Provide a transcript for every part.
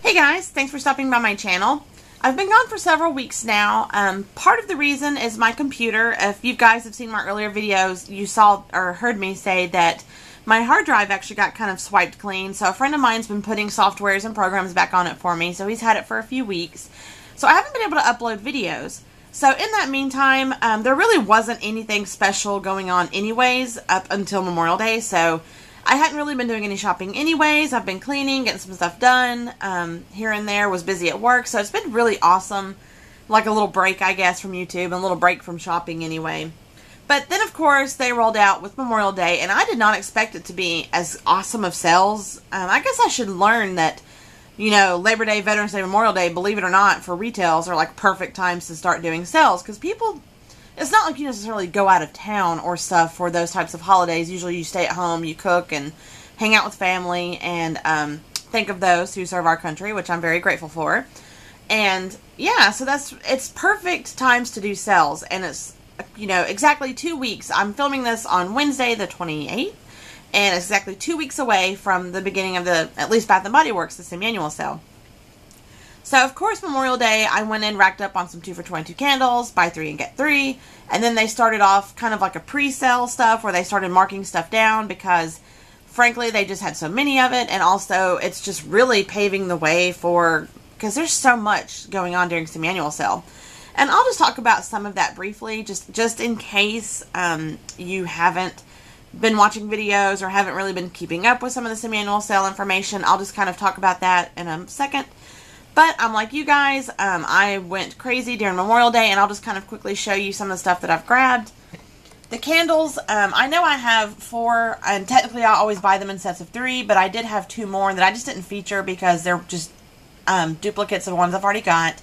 Hey guys, thanks for stopping by my channel. I've been gone for several weeks now. Part of the reason is my computer. If you guys have seen my earlier videos, you saw or heard me say that my hard drive actually got kind of swiped clean. So a friend of mine's been putting softwares and programs back on it for me. So he's had it for a few weeks. So I haven't been able to upload videos. So in that meantime, there really wasn't anything special going on anyways up until Memorial Day. So I hadn't really been doing any shopping anyways. I've been cleaning, getting some stuff done here and there, was busy at work. So it's been really awesome, like a little break, I guess, from YouTube and a little break from shopping anyway. But then, of course, they rolled out with Memorial Day, and I did not expect it to be as awesome of sales. I guess I should learn that, you know, Labor Day, Veterans Day, Memorial Day, believe it or not, for retails are like perfect times to start doing sales because people... It's not like you necessarily go out of town or stuff for those types of holidays. Usually you stay at home, you cook, and hang out with family, and think of those who serve our country, which I'm very grateful for. And, yeah, so it's perfect times to do sales. And it's, you know, exactly 2 weeks. I'm filming this on Wednesday the 28th, and it's exactly 2 weeks away from the beginning of the, at least Bath & Body Works, the semi-annual sale. So, of course, Memorial Day, I went in, racked up on some 2 for $22 candles, buy 3 and get 3, and then they started off kind of like a pre-sale stuff where they started marking stuff down because, frankly, they just had so many of it, and also it's just really paving the way for, because there's so much going on during semi-annual sale. And I'll just talk about some of that briefly, just in case you haven't been watching videos or haven't really been keeping up with some of the semi-annual sale information. I'll just kind of talk about that in a second. But I'm like you guys, I went crazy during Memorial Day, and I'll just kind of quickly show you some of the stuff that I've grabbed. The candles, I know I have 4, and technically I always buy them in sets of 3, but I did have 2 more that I just didn't feature because they're just duplicates of ones I've already got.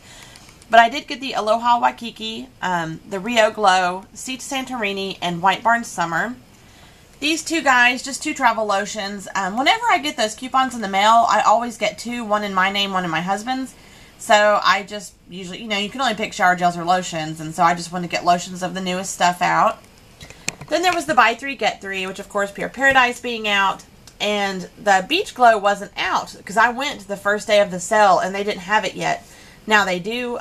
But I did get the Aloha Waikiki, the Rio Glow, Sea to Santorini, and White Barn Summer. These 2 guys, just 2 travel lotions. Whenever I get those coupons in the mail, I always get 2, one in my name, one in my husband's. So I just usually, you know, you can only pick shower gels or lotions, and so I just want to get lotions of the newest stuff out. Then there was the buy 3, get 3, which of course Pure Paradise being out. And the Beach Glow wasn't out, because I went the first day of the sale, and they didn't have it yet. Now they do,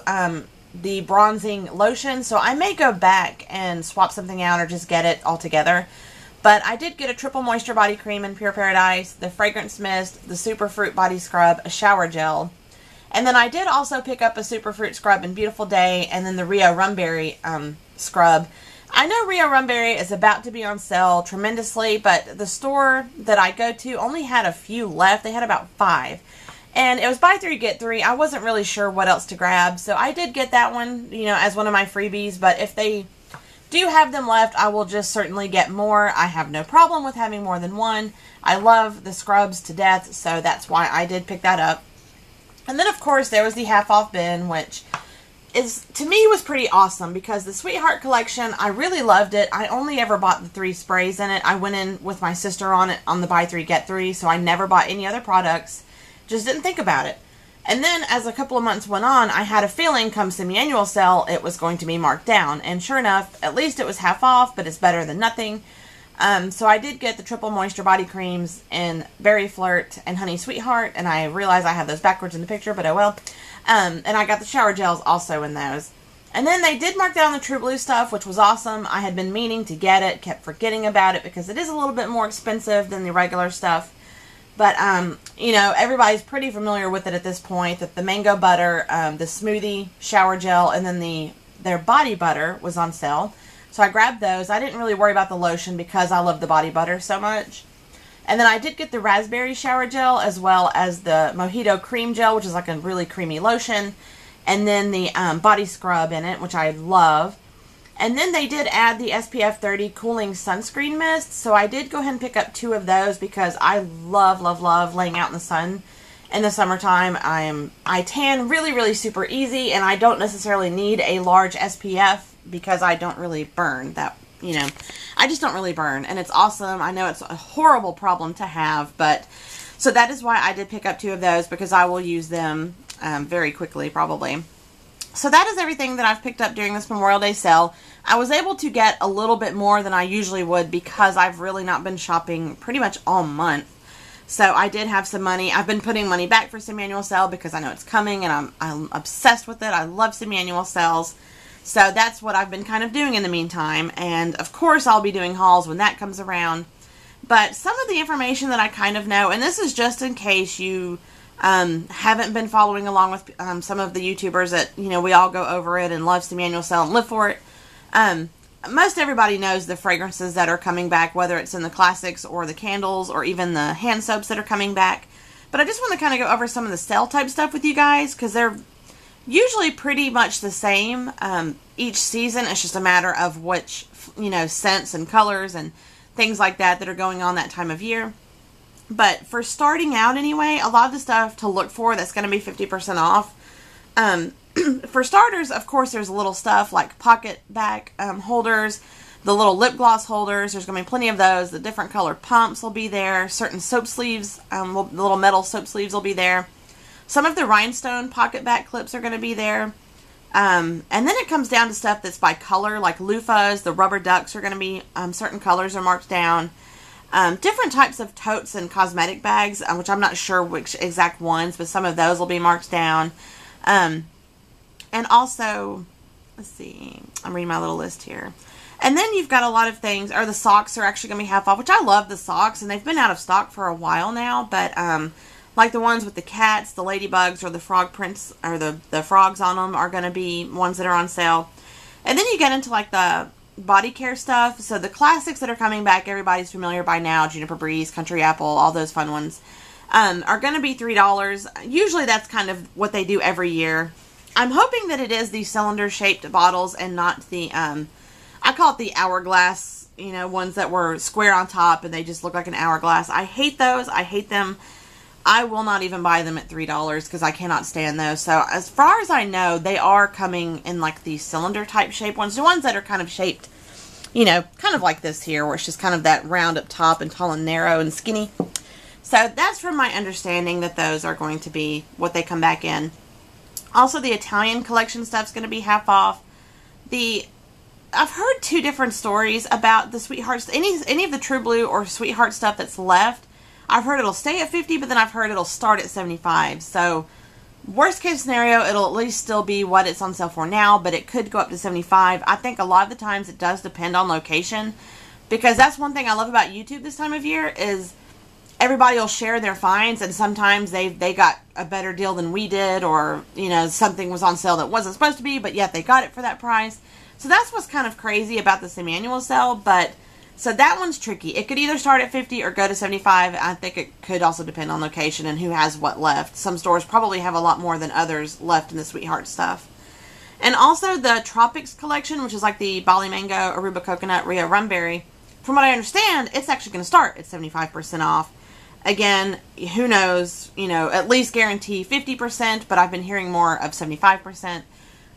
the bronzing lotion, so I may go back and swap something out or just get it all together. But I did get a triple moisture body cream in Pure Paradise, the fragrance mist, the Superfruit body scrub, a shower gel. And then I did also pick up a Superfruit scrub in Beautiful Day, and then the Rio Rumberry scrub. I know Rio Rumberry is about to be on sale tremendously, but the store that I go to only had a few left. They had about 5. And it was buy 3, get 3. I wasn't really sure what else to grab, so I did get that one, you know, as one of my freebies. But if they do have them left, I will just certainly get more. I have no problem with having more than one. I love the scrubs to death, so that's why I did pick that up. And then, of course, there was the half-off bin, which is, to me, was pretty awesome because the Sweetheart collection, I really loved it. I only ever bought the 3 sprays in it. I went in with my sister on it on the buy 3, get 3, so I never bought any other products. Just didn't think about it. And then, as a couple of months went on, I had a feeling come semi-annual sale, it was going to be marked down. And sure enough, at least it was half off, but it's better than nothing. So I did get the triple moisture body creams in Berry Flirt and Honey Sweetheart. And I realize I have those backwards in the picture, but oh well. And I got the shower gels also in those. And then they did mark down the True Blue stuff, which was awesome. I had been meaning to get it, kept forgetting about it because it is a little bit more expensive than the regular stuff. But, you know, everybody's pretty familiar with it at this point, that the mango butter, the smoothie shower gel, and then their body butter was on sale. So I grabbed those. I didn't really worry about the lotion because I love the body butter so much. And then I did get the raspberry shower gel as well as the mojito cream gel, which is like a really creamy lotion. And then the body scrub in it, which I love. And then they did add the SPF 30 cooling sunscreen mist. So I did go ahead and pick up 2 of those because I love, love, love laying out in the sun in the summertime. I tan really, really super easy, and I don't necessarily need a large SPF because I don't really burn that, you know, I just don't really burn. And it's awesome. I know it's a horrible problem to have, but so that is why I did pick up 2 of those because I will use them very quickly probably. So that is everything that I've picked up during this Memorial Day sale. I was able to get a little bit more than I usually would because I've really not been shopping pretty much all month. So I did have some money. I've been putting money back for semi-annual sale because I know it's coming and I'm obsessed with it. I love semi-annual sales. So that's what I've been kind of doing in the meantime. And of course I'll be doing hauls when that comes around. But some of the information that I kind of know, and this is just in case you haven't been following along with some of the YouTubers that, you know, we all go over it and love semi-annual sale and live for it. Most everybody knows the fragrances that are coming back, whether it's in the classics or the candles or even the hand soaps that are coming back. But I just want to kind of go over some of the sale type stuff with you guys because they're usually pretty much the same each season. It's just a matter of which, you know, scents and colors and things like that that are going on that time of year. But for starting out anyway, a lot of the stuff to look for that's going to be 50% off. For starters, of course, there's little stuff like pocket back holders, the little lip gloss holders. There's going to be plenty of those. The different colored pumps will be there. Certain soap sleeves, the little metal soap sleeves will be there. Some of the rhinestone pocket back clips are going to be there. And then it comes down to stuff that's by color, like loofahs. The rubber ducks are going to be, certain colors are marked down. Different types of totes and cosmetic bags, which I'm not sure which exact ones, but some of those will be marked down. And also, let's see, I'm reading my little list here. And then you've got a lot of things, or the socks are actually going to be half off, which I love the socks, and they've been out of stock for a while now, but, like the ones with the cats, the ladybugs, or the frog prints, or the frogs on them are going to be ones that are on sale. And then you get into, like, the body care stuff. So the classics that are coming back, everybody's familiar by now, Juniper Breeze, Country Apple, all those fun ones, are going to be $3. Usually that's kind of what they do every year. I'm hoping that it is the cylinder-shaped bottles and not the, I call it the hourglass, you know, ones that were square on top and they just look like an hourglass. I hate those. I hate them. I will not even buy them at $3 because I cannot stand those. So as far as I know, they are coming in like the cylinder-type shape ones. The ones that are kind of shaped, you know, kind of like this here, where it's just kind of that round up top and tall and narrow and skinny. So that's from my understanding that those are going to be what they come back in. Also, the Italian collection stuff's going to be half off. I've heard two different stories about the Sweetheart, any of the True Blue or Sweetheart stuff that's left. I've heard it'll stay at 50, but then I've heard it'll start at 75. So, worst case scenario, it'll at least still be what it's on sale for now, but it could go up to 75. I think a lot of the times it does depend on location, because that's one thing I love about YouTube this time of year is everybody will share their finds, and sometimes they got a better deal than we did, or, you know, something was on sale that wasn't supposed to be, but yet they got it for that price. So that's what's kind of crazy about the semi-annual sale, but so that one's tricky. It could either start at 50 or go to 75. I think it could also depend on location and who has what left. Some stores probably have a lot more than others left in the Sweetheart stuff. And also the Tropics collection, which is like the Bali Mango, Aruba Coconut, Rio Rumberry. From what I understand, it's actually going to start at 75% off. Again, who knows, you know, at least guarantee 50%, but I've been hearing more of 75%.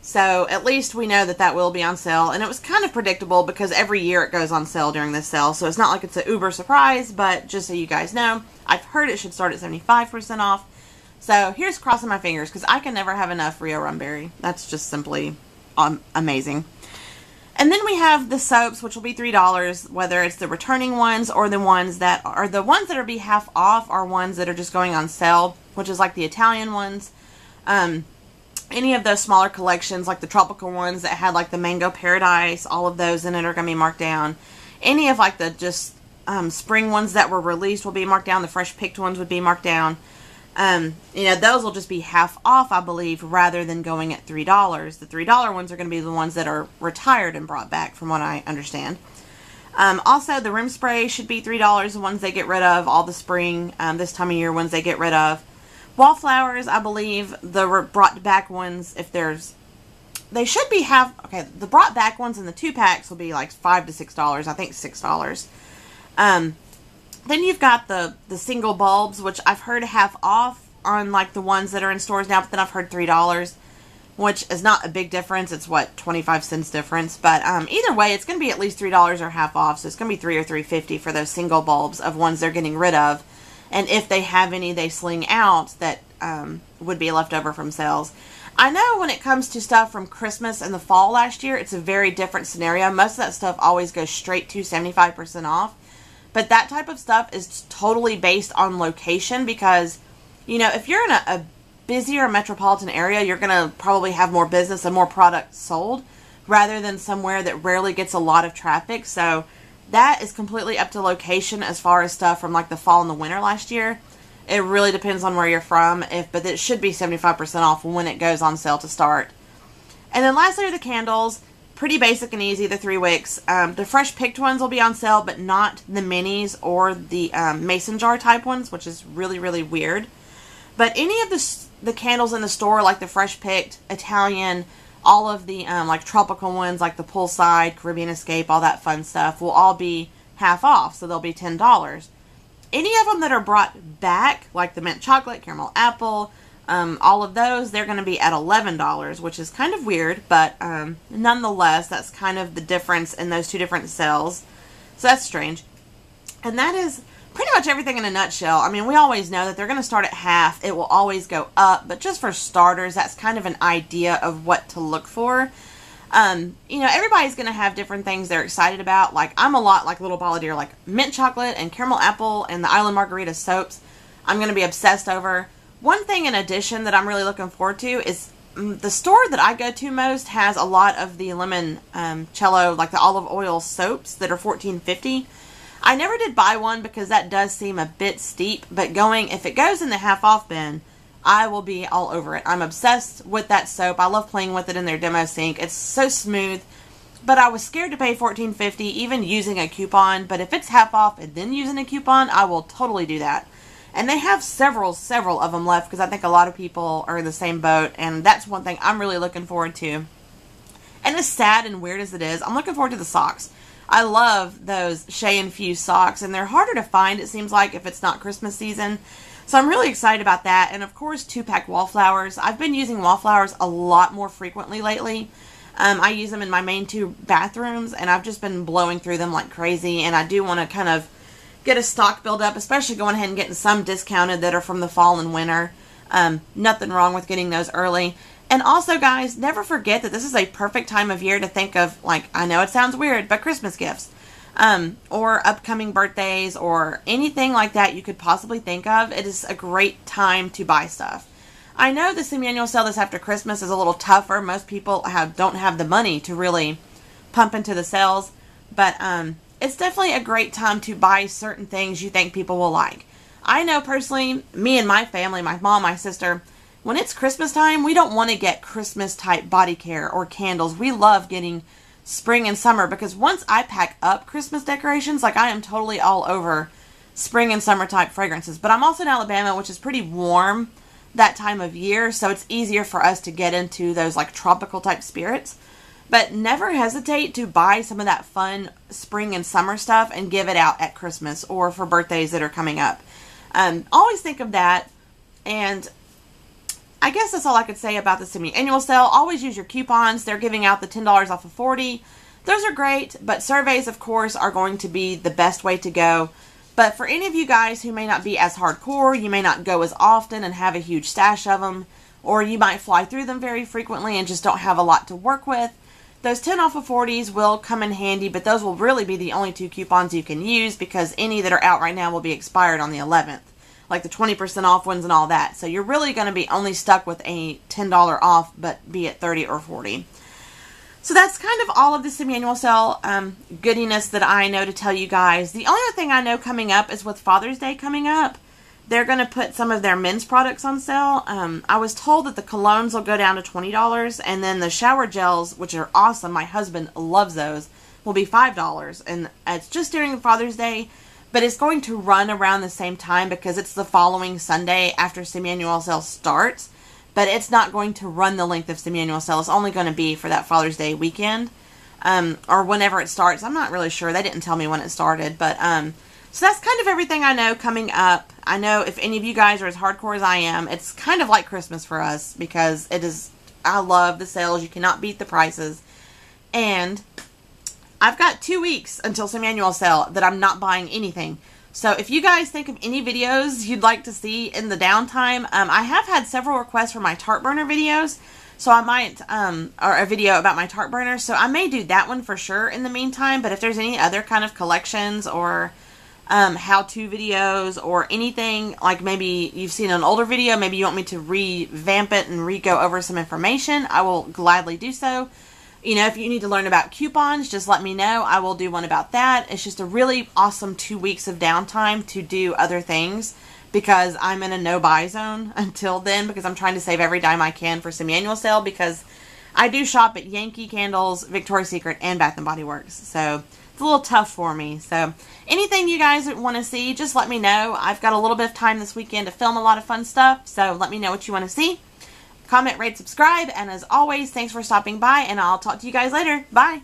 So at least we know that that will be on sale. And it was kind of predictable because every year it goes on sale during this sale. So it's not like it's an uber surprise, but just so you guys know, I've heard it should start at 75% off. So here's crossing my fingers because I can never have enough Rio Rumberry. That's just simply amazing. And then we have the soaps, which will be $3, whether it's the returning ones or the ones that are be half off are ones that are just going on sale, which is like the Italian ones. Any of those smaller collections, like the tropical ones that had like the Mango Paradise, all of those in it are going to be marked down. Any of like the just spring ones that were released will be marked down. The fresh picked ones would be marked down. You know, those will just be half off, I believe, rather than going at $3. The $3 ones are going to be the ones that are retired and brought back, from what I understand. Also, the room spray should be $3, the ones they get rid of, all the spring, this time of year ones they get rid of. Wallflowers, I believe, the brought back ones, they should be the brought back ones in the 2-packs will be like $5 to $6, I think $6. Then you've got the single bulbs, which I've heard half off on like the ones that are in stores now, but then I've heard $3, which is not a big difference. It's what, 25 cents difference, but either way, it's going to be at least $3 or half off, so it's going to be $3 or $3.50 for those single bulbs of ones they're getting rid of. And if they have any they sling out that would be left over from sales. I know when it comes to stuff from Christmas and the fall last year, it's a very different scenario. Most of that stuff always goes straight to 75% off. But that type of stuff is totally based on location because, you know, if you're in a busier metropolitan area, you're going to probably have more business and more products sold rather than somewhere that rarely gets a lot of traffic. So that is completely up to location as far as stuff from like the fall and the winter last year. It really depends on where you're from, but it should be 75% off when it goes on sale to start. And then lastly are the candles. Pretty basic and easy, the 3 wicks. The fresh picked ones will be on sale, but not the minis or the mason jar type ones, which is really, really weird. But any of the candles in the store, like the fresh picked, Italian, all of the like tropical ones, like the Poolside, Caribbean Escape, all that fun stuff, will all be half off, so they'll be $10. Any of them that are brought back, like the mint chocolate, caramel apple, all of those, they're going to be at $11, which is kind of weird, but nonetheless, that's kind of the difference in those two different sales. So that's strange. And that is pretty much everything in a nutshell. I mean, we always know that they're going to start at half. It will always go up, but just for starters, that's kind of an idea of what to look for. You know, everybody's going to have different things they're excited about. Like, I'm a lot like Little Balladeer, like mint chocolate and caramel apple and the Island Margarita soaps. I'm going to be obsessed over. One thing in addition that I'm really looking forward to is the store that I go to most has a lot of the lemon cello, like the olive oil soaps that are $14.50. I never did buy one because that does seem a bit steep, but if it goes in the half off bin, I will be all over it. I'm obsessed with that soap. I love playing with it in their demo sink. It's so smooth, but I was scared to pay $14.50 even using a coupon, but if it's half off and then using a coupon, I will totally do that. And they have several of them left because I think a lot of people are in the same boat, and that's one thing I'm really looking forward to. And as sad and weird as it is, I'm looking forward to the socks. I love those Shea Infused socks, and they're harder to find, it seems like, if it's not Christmas season. So I'm really excited about that. And of course, 2-pack wallflowers. I've been using wallflowers a lot more frequently lately. I use them in my main 2 bathrooms, and I've just been blowing through them like crazy. And I do want to kind of get a stock build up, especially going ahead and getting some discounted that are from the fall and winter. Nothing wrong with getting those early. And also, guys, never forget that this is a perfect time of year to think of, like, I know it sounds weird, but Christmas gifts. Or upcoming birthdays or anything like that you could possibly think of. It is a great time to buy stuff. I know the semi-annual sale this after Christmas is a little tougher. Most people don't have the money to really pump into the sales. But it's definitely a great time to buy certain things you think people will like. I know personally, me and my family, my mom, my sister, when it's Christmas time, we don't want to get Christmas type body care or candles. We love getting spring and summer because once I pack up Christmas decorations, like I am totally all over spring and summer type fragrances. But I'm also in Alabama, which is pretty warm that time of year, so it's easier for us to get into those like tropical type spirits. But never hesitate to buy some of that fun spring and summer stuff and give it out at Christmas or for birthdays that are coming up. Always think of that. And I guess that's all I could say about the semi-annual sale. Always use your coupons. They're giving out the $10 off of 40. Those are great, but surveys, of course, are going to be the best way to go. But for any of you guys who may not be as hardcore, you may not go as often and have a huge stash of them, or you might fly through them very frequently and just don't have a lot to work with, those 10 off of 40s will come in handy, but those will really be the only 2 coupons you can use because any that are out right now will be expired on the 11th. Like the 20% off ones and all that. So you're really going to be only stuck with a $10 off, but be it 30 or 40. So that's kind of all of the semi-annual sale goodiness that I know to tell you guys. The only other thing I know coming up is with Father's Day coming up, they're going to put some of their men's products on sale. I was told that the colognes will go down to $20, and then the shower gels, which are awesome, my husband loves those, will be $5. And it's just during Father's Day. But it's going to run around the same time because it's the following Sunday after semi-annual sale starts. But it's not going to run the length of semi-annual sale. It's only going to be for that Father's Day weekend. Or whenever it starts. I'm not really sure. They didn't tell me when it started. But so that's kind of everything I know coming up. I know if any of you guys are as hardcore as I am, it's kind of like Christmas for us. Because it is, I love the sales. You cannot beat the prices. And I've got 2 weeks until semi-annual sale that I'm not buying anything. So if you guys think of any videos you'd like to see in the downtime, I have had several requests for my tart burner videos. So I might, or a video about my tart burner. So I may do that one for sure in the meantime. But if there's any other kind of collections or how-to videos or anything, like maybe you've seen an older video, maybe you want me to revamp it and re-go over some information, I will gladly do so. You know, if you need to learn about coupons, just let me know. I will do one about that. It's just a really awesome 2 weeks of downtime to do other things because I'm in a no-buy zone until then because I'm trying to save every dime I can for some annual sale because I do shop at Yankee Candles, Victoria's Secret, and Bath & Body Works. So it's a little tough for me. So anything you guys want to see, just let me know. I've got a little bit of time this weekend to film a lot of fun stuff. So let me know what you want to see. Comment, rate, subscribe, and as always, thanks for stopping by, and I'll talk to you guys later. Bye!